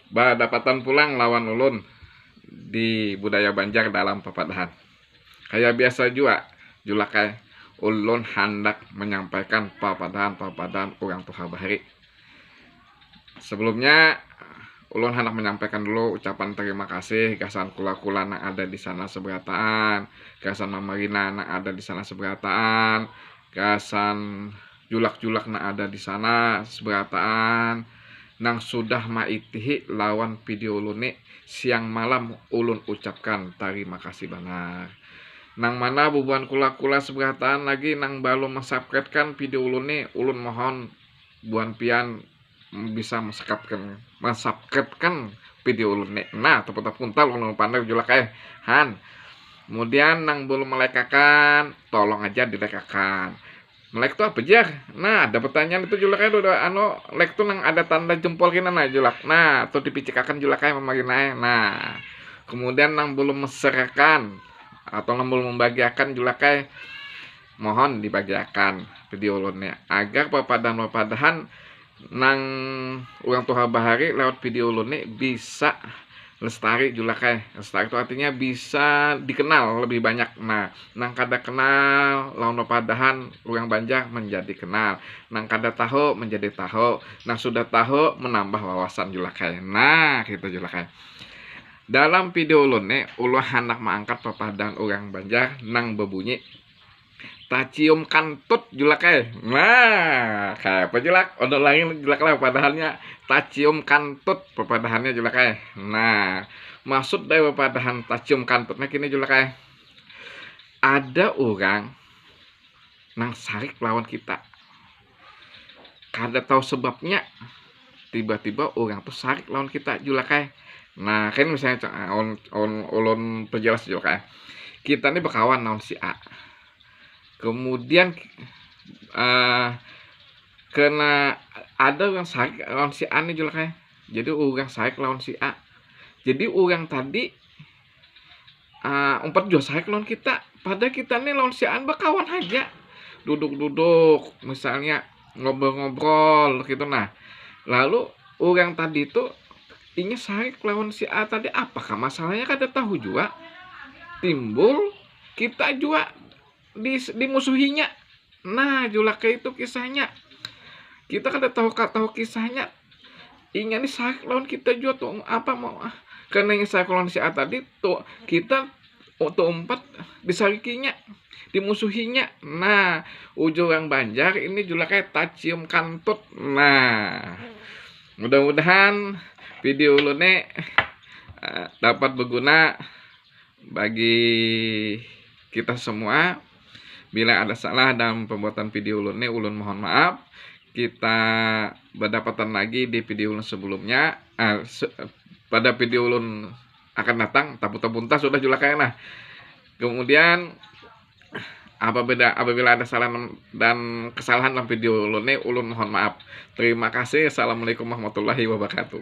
Badapatan pulang lawan ulun di budaya Banjar dalam papadahan. Kayak biasa juga, julakai ulun hendak menyampaikan papadahan orang Tuha Bahari. Sebelumnya ulun hendak menyampaikan dulu ucapan terima kasih gasan kula-kula yang ada di sana seberataan, gasan Mamarina yang ada di sana seberataan, gasan julak-julak yang ada di sana seberataan, nang sudah maitihi lawan video ulun siang malam ulun ucapkan terima kasih benar. Nang mana bubuan kula-kula seberataan lagi nang belum subscribe kan video ulun mohon buan pian bisa subscribe kan video ulun nah tepuk-tepuk puntal ulun pandai julak han. Kemudian nang belum melekakan tolong aja dilekakan. Like itu apa aja? Nah, ada pertanyaan itu julak udah like tuh nang ada tanda jempol kena nah julak. Nah, tuh dipicikakan julak memagina. Nah, kemudian nang belum meserakan atau nang belum membagiakan julak mohon dibagiakan video ulunnya agar papadahan nang orang Tuha Bahari lewat video ulunnya bisa lestari julakai. Lestari itu artinya bisa dikenal lebih banyak. Nah, nang kada kenal lawan padahan orang Banjar menjadi kenal. Nang kada tahu menjadi tahu. Nang sudah tahu menambah wawasan julakai. Nah, gitu julakai. Dalam video ulunnya ulah hendak mengangkat papadahan orang Banjar nang berbunyi tacium kantut julakai. Nah, kayak apa julak? Untuk lagi julak lah padahalnya tacium kantut pepadahannya julakai. Nah, maksud dari pepadahan tacium kantutnya kini julakai. Ada orang nang sarik lawan kita. Kada tahu sebabnya tiba-tiba orang tuh sarik lawan kita julakai. Nah, kan misalnya ulun perjelas julakai. Kita nih berkawan lawan si A. Kemudian kena ada orang sarik lawan si A nih julaknya. Jadi orang sarik lawan si A. Jadi orang tadi umpat juga sarik lawan kita. Padahal kita nih lawan si A berkawan aja. Duduk-duduk misalnya ngobrol-ngobrol gitu. Nah, lalu orang tadi itu ingin sarik lawan si A tadi, apakah masalahnya kada tahu juga. Timbul kita juga dimusuhinya. Nah, julaka itu kisahnya. Kita kada tahu kisahnya. Ingin sarik lawan kita juga tuh apa mau karena yang sarik lawan si A tadi tuh kita untuk umpat disarikinya, dimusuhinya. Nah, ujung yang Banjar ini julaka tacium kantut. Nah, mudah-mudahan video ulune dapat berguna bagi kita semua. Bila ada salah dalam pembuatan video ulun ulun mohon maaf. Kita berdapatan lagi di video ulun sebelumnya. Pada video ulun akan datang tapu-tapunta sudah julakai nah. Kemudian apabila ada salah dan kesalahan dalam video ulun ulun mohon maaf. Terima kasih. Assalamualaikum warahmatullahi wabarakatuh.